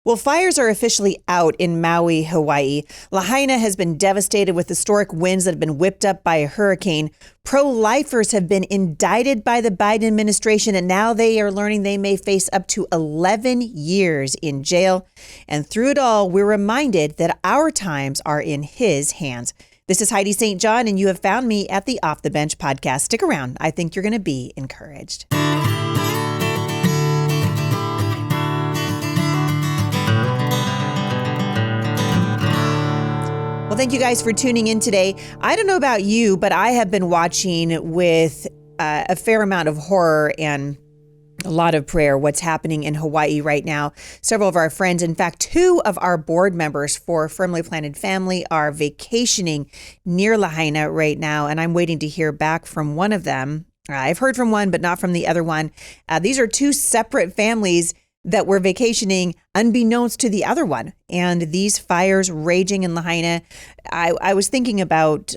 Well, fires are officially out in Maui, Hawaii. Lahaina has been devastated with historic winds that have been whipped up by a hurricane. Pro-lifers have been indicted by the Biden administration, and now they are learning they may face up to 11 years in jail. And through it all, we're reminded that our times are in his hands. This is Heidi St. John, and you have found me at the Off the Bench podcast. Stick around. I think you're going to be encouraged. Well, thank you guys for tuning in today. I don't know about you, but I have been watching with a fair amount of horror and a lot of prayer what's happening in Hawaii right now. Several of our friends, in fact, 2 of our board members for Firmly Planted Family are vacationing near Lahaina right now, and I'm waiting to hear back from one of them. I've heard from one, but not from the other one. These are 2 separate families that were vacationing unbeknownst to the other one. And these fires raging in Lahaina, I was thinking about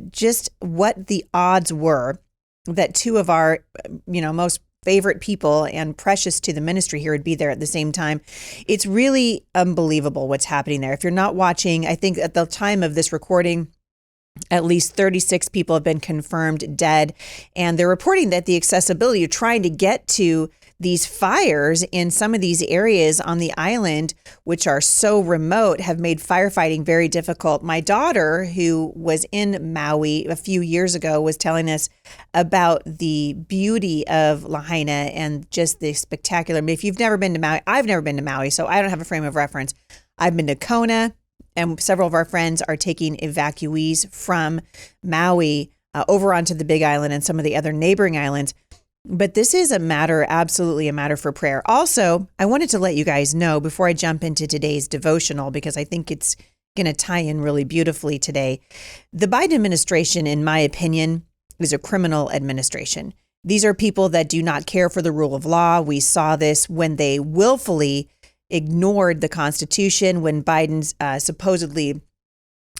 just what the odds were that 2 of our, most favorite people and precious to the ministry here would be there at the same time. It's really unbelievable what's happening there. If you're not watching, I think at the time of this recording, at least 36 people have been confirmed dead. And they're reporting that the accessibility of trying to get to these fires in some of these areas on the island, which are so remote, have made firefighting very difficult. My daughter, who was in Maui a few years ago, was telling us about the beauty of Lahaina and just the spectacular. I mean, if you've never been to Maui, I've never been to Maui, so I don't have a frame of reference. I've been to Kona, and several of our friends are taking evacuees from Maui over onto the Big Island and some of the other neighboring islands. But this is absolutely a matter for prayer. Also, I wanted to let you guys know before I jump into today's devotional, because I think it's going to tie in really beautifully today. The Biden administration, in my opinion, is a criminal administration. These are people that do not care for the rule of law. We saw this when they willfully ignored the Constitution, when Biden supposedly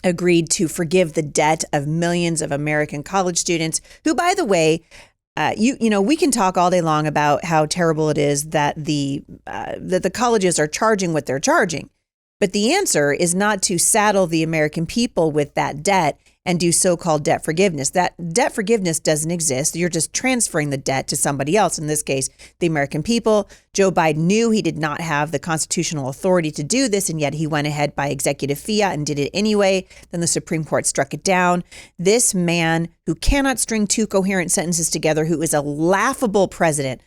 agreed to forgive the debt of millions of American college students, who, by the way, we can talk all day long about how terrible it is that the colleges are charging what they're charging. But the answer is not to saddle the American people with that debt and do so-called debt forgiveness. That debt forgiveness doesn't exist. You're just transferring the debt to somebody else, in this case, the American people. Joe Biden knew he did not have the constitutional authority to do this, and yet he went ahead by executive fiat and did it anyway. Then the Supreme Court struck it down. This man who cannot string 2 coherent sentences together, who is a laughable president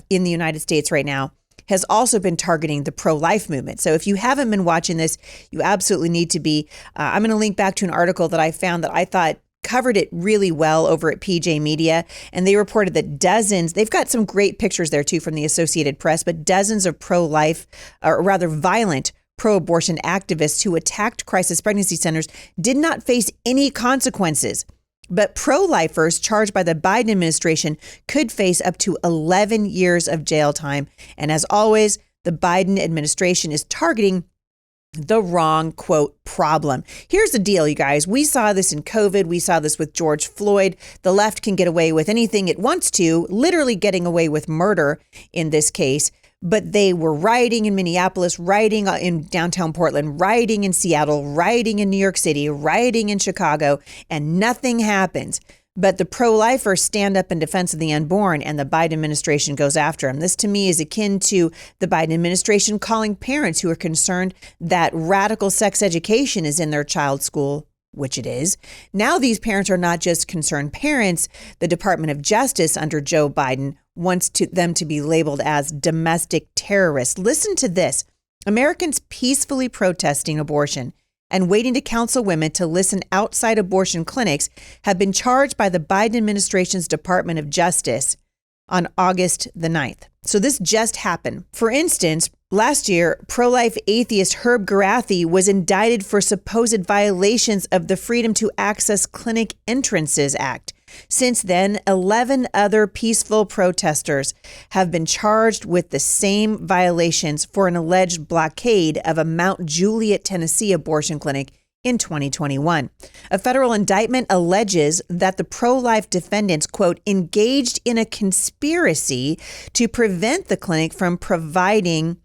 in the United States right now, has also been targeting the pro-life movement. So if you haven't been watching this, you absolutely need to be. I'm going to link back to an article that I found that I thought covered it really well over at PJ Media. And they reported that they've got some great pictures there too from the Associated Press, but dozens of pro-life, or rather violent pro-abortion activists who attacked crisis pregnancy centers did not face any consequences. But pro-lifers charged by the Biden administration could face up to 11 years of jail time. And as always, the Biden administration is targeting the wrong, quote, problem. Here's the deal, you guys. We saw this in COVID. We saw this with George Floyd. The left can get away with anything it wants to, literally getting away with murder in this case. But they were rioting in Minneapolis, rioting in downtown Portland, rioting in Seattle, rioting in New York City, rioting in Chicago, and nothing happens. But the pro-lifers stand up in defense of the unborn, and the Biden administration goes after them. This, to me, is akin to the Biden administration calling parents who are concerned that radical sex education is in their child's school, which it is. Now these parents are not just concerned parents. The Department of Justice under Joe Biden wants them to be labeled as domestic terrorists. Listen to this. Americans peacefully protesting abortion and waiting to counsel women to listen outside abortion clinics have been charged by the Biden administration's Department of Justice on August the 9th. So this just happened. For instance, last year, pro-life atheist Herb Garathi was indicted for supposed violations of the Freedom to Access Clinic Entrances Act. Since then, 11 other peaceful protesters have been charged with the same violations for an alleged blockade of a Mount Juliet, Tennessee abortion clinic in 2021. A federal indictment alleges that the pro-life defendants, quote, engaged in a conspiracy to prevent the clinic from providing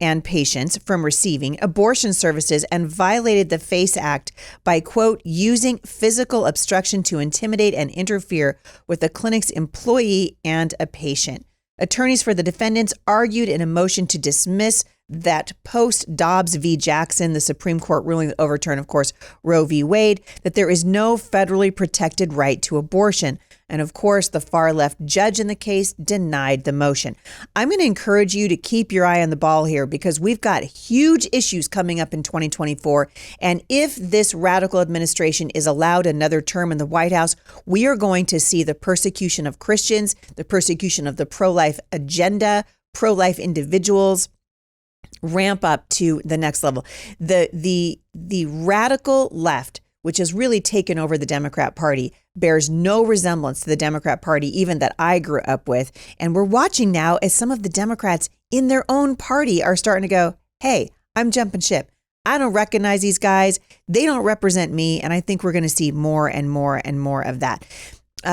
and patients from receiving abortion services and violated the FACE Act by, quote, using physical obstruction to intimidate and interfere with the clinic's employee and a patient. Attorneys for the defendants argued in a motion to dismiss that post-Dobbs v. Jackson, the Supreme Court ruling that overturned, of course, Roe v. Wade, that there is no federally protected right to abortion. And of course, the far-left judge in the case denied the motion. I'm going to encourage you to keep your eye on the ball here because we've got huge issues coming up in 2024. And if this radical administration is allowed another term in the White House, we are going to see the persecution of Christians, the persecution of the pro-life agenda, pro-life individuals ramp up to the next level. The radical left, which has really taken over the Democrat Party, bears no resemblance to the Democrat Party, even that I grew up with. And we're watching now as some of the Democrats in their own party are starting to go, hey, I'm jumping ship. I don't recognize these guys. They don't represent me. And I think we're going to see more and more and more of that.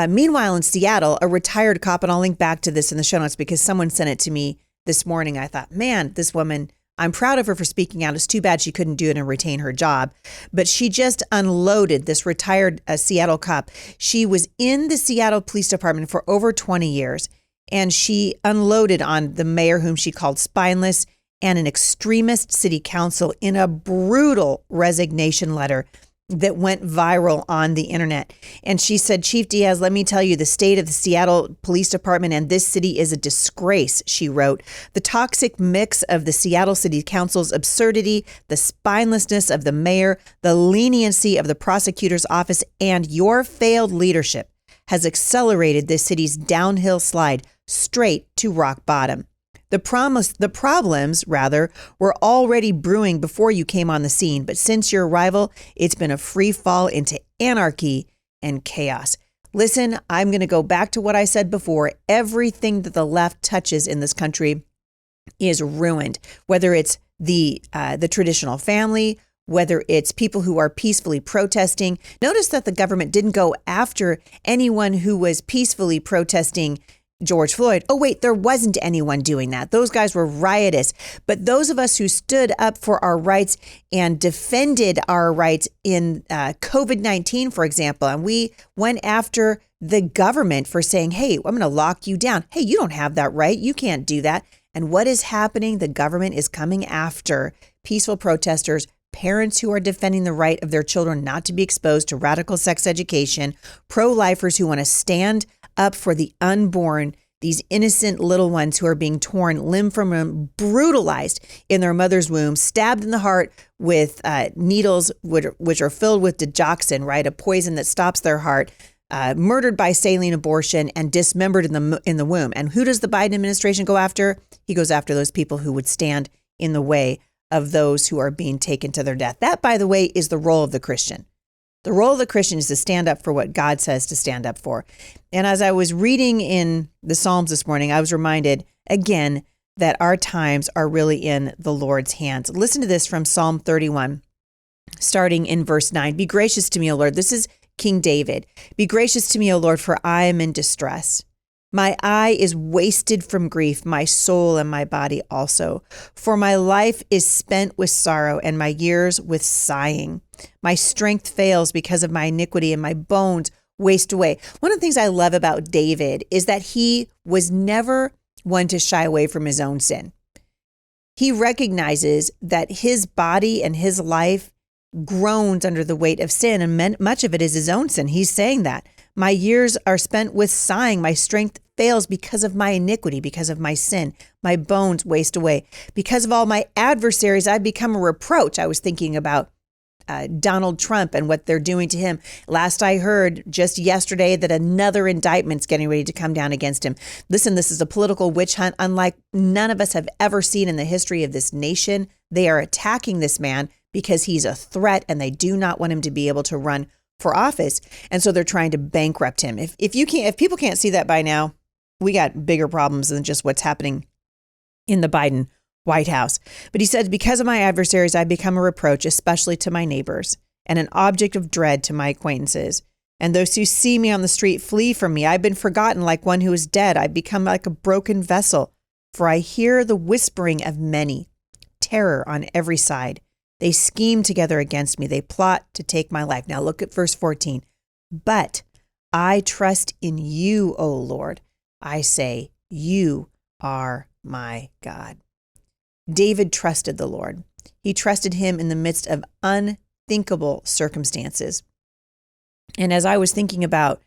Meanwhile, in Seattle, a retired cop, and I'll link back to this in the show notes because someone sent it to me this morning. I thought, man, this woman, I'm proud of her for speaking out. It's too bad she couldn't do it and retain her job. But she just unloaded, this retired Seattle cop. She was in the Seattle Police Department for over 20 years, and she unloaded on the mayor, whom she called spineless, and an extremist city council in a brutal resignation letter that went viral on the internet. And she said, Chief Diaz, let me tell you, the state of the Seattle Police Department and this city is a disgrace, she wrote. The toxic mix of the Seattle City Council's absurdity, the spinelessness of the mayor, the leniency of the prosecutor's office, and your failed leadership has accelerated this city's downhill slide straight to rock bottom. The problems, were already brewing before you came on the scene, but since your arrival, it's been a free fall into anarchy and chaos. Listen, I'm going to go back to what I said before. Everything that the left touches in this country is ruined, whether it's the traditional family, whether it's people who are peacefully protesting. Notice that the government didn't go after anyone who was peacefully protesting George Floyd. Oh, wait, there wasn't anyone doing that. Those guys were riotous. But those of us who stood up for our rights and defended our rights in COVID-19, for example, and we went after the government for saying, hey, I'm going to lock you down. Hey, you don't have that right. You can't do that. And what is happening? The government is coming after peaceful protesters, parents who are defending the right of their children not to be exposed to radical sex education, pro-lifers who want to stand up for the unborn, these innocent little ones who are being torn limb from limb, brutalized in their mother's womb, stabbed in the heart with needles which are filled with digoxin, right, a poison that stops their heart, murdered by saline abortion, and dismembered in the womb. And who does the Biden administration go after? He goes after those people who would stand in the way of those who are being taken to their death. That, by the way, is the role of the Christian. The role of the Christian is to stand up for what God says to stand up for. And as I was reading in the Psalms this morning, I was reminded again that our times are really in the Lord's hands. Listen to this from Psalm 31, starting in verse 9. Be gracious to me, O Lord. This is King David. Be gracious to me, O Lord, for I am in distress. My eye is wasted from grief, my soul and my body also. For my life is spent with sorrow and my years with sighing. My strength fails because of my iniquity and my bones waste away. One of the things I love about David is that he was never one to shy away from his own sin. He recognizes that his body and his life groans under the weight of sin, and much of it is his own sin. He's saying that. My years are spent with sighing. My strength fails because of my iniquity, because of my sin. My bones waste away. Because of all my adversaries, I've become a reproach. I was thinking about Donald Trump and what they're doing to him. Last I heard just yesterday that another indictment's getting ready to come down against him. Listen, this is a political witch hunt unlike none of us have ever seen in the history of this nation. They are attacking this man because he's a threat and they do not want him to be able to run for office. And so they're trying to bankrupt him. If people can't see that by now, we got bigger problems than just what's happening in the Biden White House. But he said, because of my adversaries, I've become a reproach, especially to my neighbors, and an object of dread to my acquaintances. And those who see me on the street flee from me. I've been forgotten like one who is dead. I've become like a broken vessel, for I hear the whispering of many. terror on every side. They scheme together against me. They plot to take my life. Now look at verse 14. But I trust in you, O Lord. I say, you are my God. David trusted the Lord. He trusted him in the midst of unthinkable circumstances. And as I was thinking about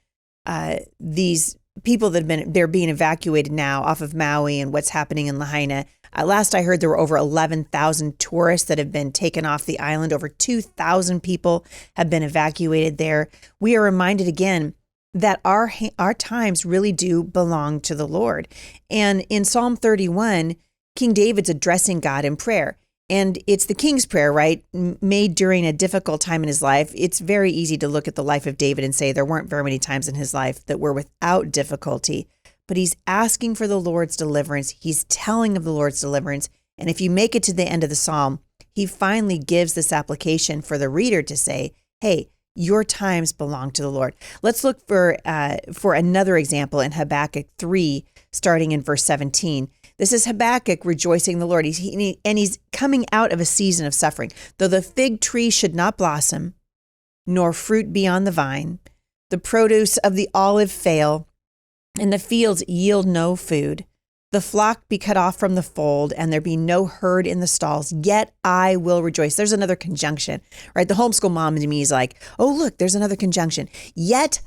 these people they're being evacuated now off of Maui and what's happening in Lahaina, last I heard there were over 11,000 tourists that have been taken off the island. Over 2,000 people have been evacuated there. We are reminded again that our times really do belong to the Lord. And in Psalm 31, King David's addressing God in prayer. And it's the king's prayer, right? Made during a difficult time in his life. It's very easy to look at the life of David and say there weren't very many times in his life that were without difficulty. But he's asking for the Lord's deliverance. He's telling of the Lord's deliverance. And if you make it to the end of the psalm, he finally gives this application for the reader to say, hey, your times belong to the Lord. Let's look for another example in Habakkuk 3, starting in verse 17. This is Habakkuk rejoicing in the Lord. He's coming out of a season of suffering. Though the fig tree should not blossom, nor fruit be on the vine, the produce of the olive fail, and the fields yield no food, the flock be cut off from the fold, and there be no herd in the stalls, yet I will rejoice. There's another conjunction, right? The homeschool mom to me is like, oh, look, there's another conjunction. Yet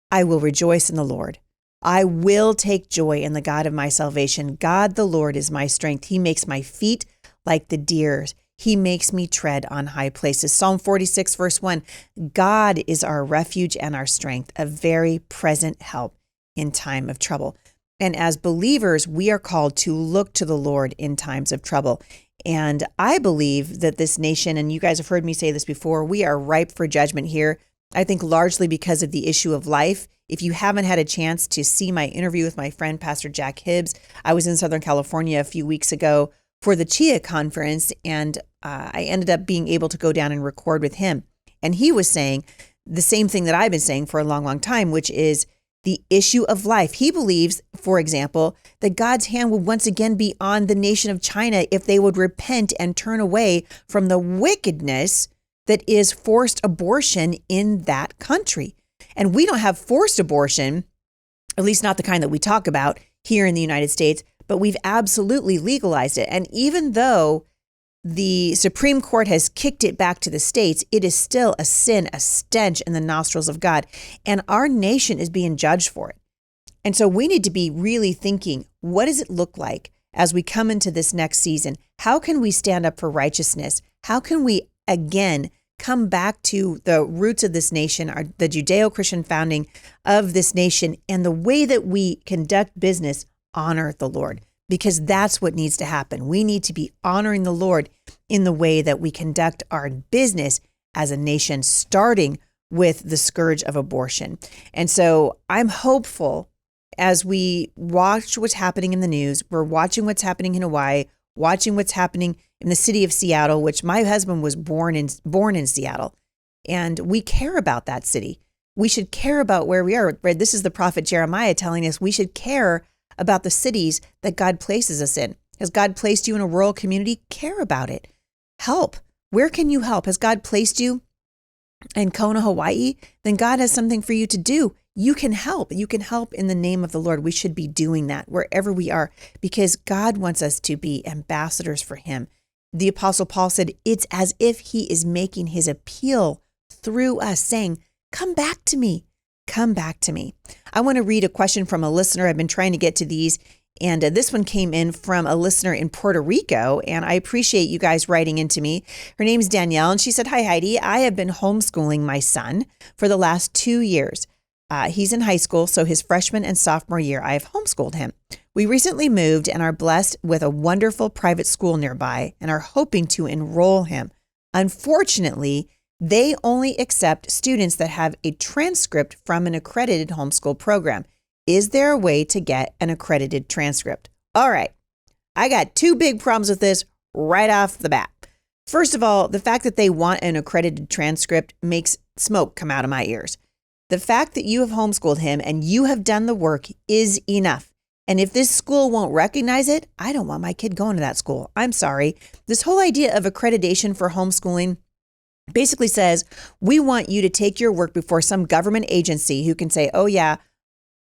I will rejoice in the Lord. I will take joy in the God of my salvation. God, the Lord, is my strength. He makes my feet like the deer's. He makes me tread on high places. Psalm 46, verse 1, God is our refuge and our strength, a very present help in time of trouble. And as believers, we are called to look to the Lord in times of trouble. And I believe that this nation, and you guys have heard me say this before, we are ripe for judgment here. I think largely because of the issue of life. If you haven't had a chance to see my interview with my friend, Pastor Jack Hibbs, I was in Southern California a few weeks ago for the CHIA conference, and I ended up being able to go down and record with him. And he was saying the same thing that I've been saying for a long, long time, which is the issue of life. He believes, for example, that God's hand would once again be on the nation of China if they would repent and turn away from the wickedness that is forced abortion in that country. And we don't have forced abortion, at least not the kind that we talk about here in the United States, but we've absolutely legalized it. And even though the Supreme Court has kicked it back to the states, it is still a sin, a stench in the nostrils of God. And our nation is being judged for it. And so we need to be really thinking, what does it look like as we come into this next season? How can we stand up for righteousness? How can we, again, come back to the roots of this nation, the Judeo-Christian founding of this nation, and the way that we conduct business, honor the Lord, because that's what needs to happen. We need to be honoring the Lord in the way that we conduct our business as a nation, starting with the scourge of abortion. And so I'm hopeful as we watch what's happening in the news. We're watching what's happening in Hawaii, watching what's happening in the city of Seattle, which my husband was born in Seattle. And we care about that city. We should care about where we are. This is the prophet Jeremiah telling us we should care about the cities that God places us in. Has God placed you in a rural community? Care about it. Help. Where can you help? Has God placed you in Kona, Hawaii? Then God has something for you to do. You can help. You can help in the name of the Lord. We should be doing that wherever we are, because God wants us to be ambassadors for him. The Apostle Paul said, it's as if he is making his appeal through us, saying, come back to me. Come back to me. I want to read a question from a listener. I've been trying to get to these, and this one came in from a listener in Puerto Rico, and I appreciate you guys writing into me. Her name's Danielle, and she said, hi, Heidi. I have been homeschooling my son for the last 2 years. He's in high school, so his freshman and sophomore year, I have homeschooled him. We recently moved and are blessed with a wonderful private school nearby and are hoping to enroll him. Unfortunately, they only accept students that have a transcript from an accredited homeschool program. Is there a way to get an accredited transcript? All right, I got two big problems with this right off the bat. First of all, the fact that they want an accredited transcript makes smoke come out of my ears. The fact that you have homeschooled him and you have done the work is enough. And if this school won't recognize it, I don't want my kid going to that school. I'm sorry. This whole idea of accreditation for homeschooling basically says, we want you to take your work before some government agency who can say, oh yeah,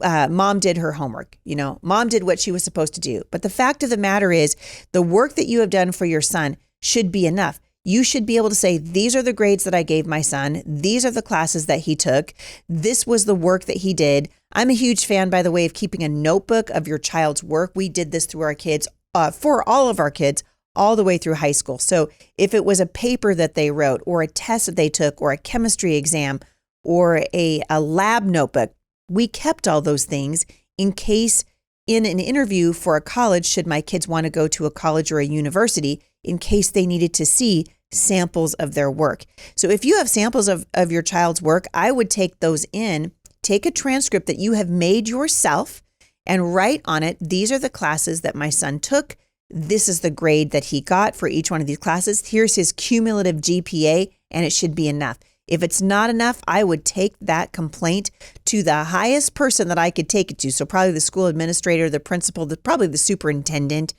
mom did her homework. Mom did what she was supposed to do. But the fact of the matter is, the work that you have done for your son should be enough. You should be able to say, these are the grades that I gave my son. These are the classes that he took. This was the work that he did. I'm a huge fan, by the way, of keeping a notebook of your child's work. We did this through our kids, for all of our kids, all the way through high school. So if it was a paper that they wrote, or a test that they took, or a chemistry exam, or a lab notebook, we kept all those things in case in an interview for a college, should my kids want to go to a college or a university, in case they needed to see samples of their work. So if you have samples of your child's work, I would take those in, take a transcript that you have made yourself, and write on it, these are the classes that my son took. This is the grade that he got for each one of these classes. Here's his cumulative GPA, and it should be enough. If it's not enough, I would take that complaint to the highest person that I could take it to. So probably the school administrator, the principal, probably the superintendent.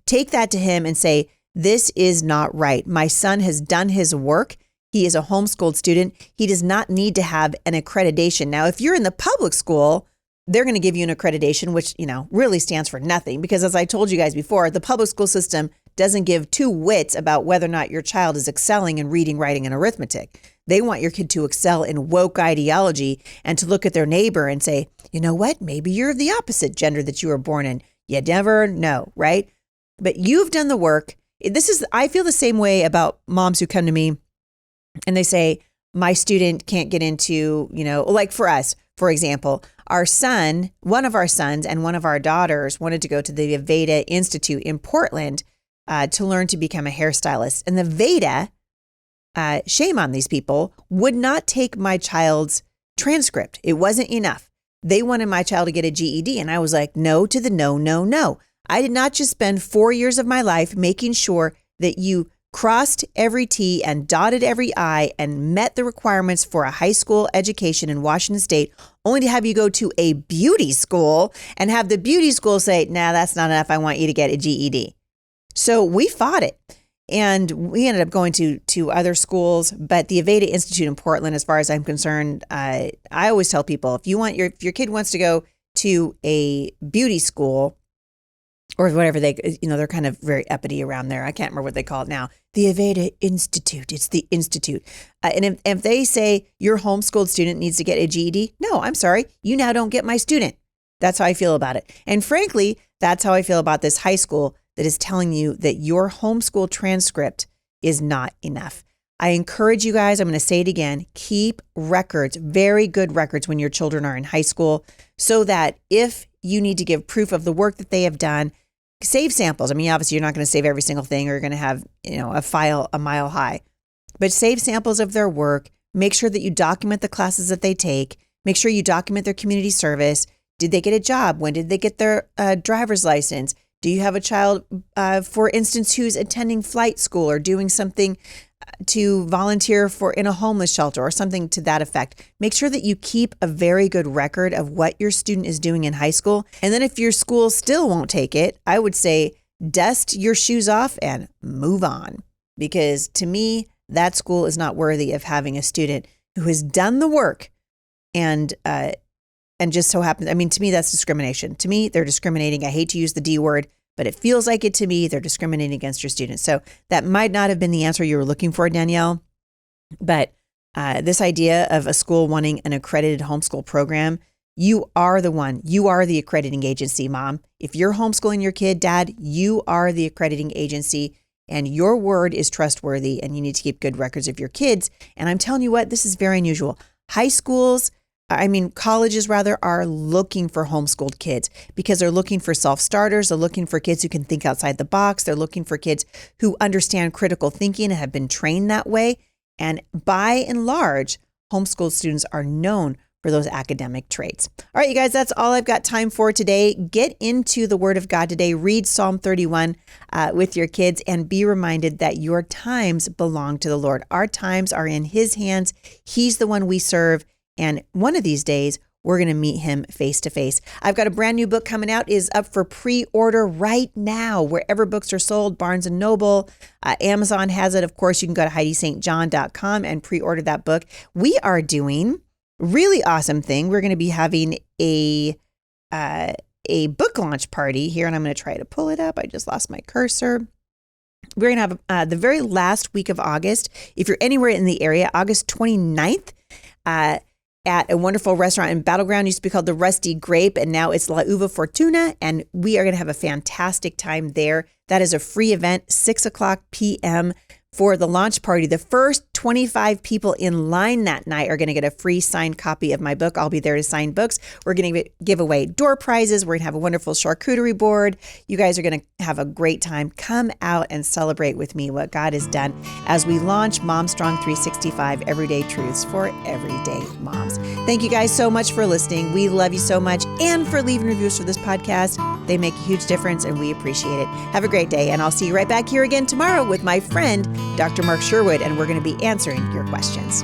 Take that to him and say, this is not right. My son has done his work. He is a homeschooled student. He does not need to have an accreditation. Now, if you're in the public school, they're going to give you an accreditation, which, really stands for nothing. Because as I told you guys before, the public school system doesn't give two whits about whether or not your child is excelling in reading, writing, and arithmetic. They want your kid to excel in woke ideology and to look at their neighbor and say, you know what, maybe you're the opposite gender that you were born in. You never know, right? But you've done the work. I feel the same way about moms who come to me and they say, my student can't get into, like for us, for example, one of our sons and one of our daughters wanted to go to the Veda Institute in Portland to learn to become a hairstylist. And the Veda, shame on these people, would not take my child's transcript. It wasn't enough. They wanted my child to get a GED. And I was like, no to the no, no, no. I did not just spend 4 years of my life making sure that you crossed every T and dotted every I and met the requirements for a high school education in Washington State, only to have you go to a beauty school and have the beauty school say, nah, that's not enough. I want you to get a GED. So we fought it. And we ended up going to other schools, but the Aveda Institute in Portland, as far as I'm concerned, I always tell people, if your kid wants to go to a beauty school or whatever they're kind of very uppity around there. I can't remember what they call it now. The Aveda Institute. It's the Institute. And if they say your homeschooled student needs to get a GED, no, I'm sorry. You now don't get my student. That's how I feel about it. And frankly, that's how I feel about this high school that is telling you that your homeschool transcript is not enough. I encourage you guys, I'm going to say it again, keep records, very good records when your children are in high school, so that if you need to give proof of the work that they have done, save samples. I mean, obviously you're not going to save every single thing, or you're going to have, a file a mile high, but save samples of their work. Make sure that you document the classes that they take. Make sure you document their community service. Did they get a job? When did they get their driver's license? Do you have a child, for instance, who's attending flight school or doing something to volunteer in a homeless shelter or something to that effect? Make sure that you keep a very good record of what your student is doing in high school. And then if your school still won't take it, I would say dust your shoes off and move on. Because to me, that school is not worthy of having a student who has done the work and just so happens, to me, that's discrimination. To me, they're discriminating. I hate to use the D word, but it feels like it to me. They're discriminating against your students. So that might not have been the answer you were looking for, Danielle. But this idea of a school wanting an accredited homeschool program, you are the one. You are the accrediting agency, Mom. If you're homeschooling your kid, Dad, you are the accrediting agency, and your word is trustworthy, and you need to keep good records of your kids. And I'm telling you what, this is very unusual. Colleges rather, are looking for homeschooled kids because they're looking for self-starters. They're looking for kids who can think outside the box. They're looking for kids who understand critical thinking and have been trained that way. And by and large, homeschooled students are known for those academic traits. All right, you guys, that's all I've got time for today. Get into the Word of God today. Read Psalm 31 with your kids and be reminded that your times belong to the Lord. Our times are in His hands. He's the one we serve. And one of these days, we're going to meet him face to face. I've got a brand new book coming out. It is up for pre-order right now, wherever books are sold. Barnes & Noble, Amazon has it. Of course, you can go to HeidiSt.John.com and pre-order that book. We are doing a really awesome thing. We're going to be having a book launch party here, and I'm going to try to pull it up. I just lost my cursor. We're going to have the very last week of August. If you're anywhere in the area, August 29th, at a wonderful restaurant in Battleground. It used to be called the Rusty Grape, and now it's La Uva Fortuna, and we are going to have a fantastic time there. That is a free event, 6:00 p.m. for the launch party. The first 25 people in line that night are going to get a free signed copy of my book. I'll be there to sign books. We're going to give away door prizes. We're going to have a wonderful charcuterie board. You guys are going to have a great time. Come out and celebrate with me what God has done as we launch Mom Strong 365 Everyday Truths for Everyday Moms. Thank you guys so much for listening. We love you so much, and for leaving reviews for this podcast. They make a huge difference, and we appreciate it. Have a great day, and I'll see you right back here again tomorrow with my friend, Dr. Mark Sherwood, and we're going to be answering your questions.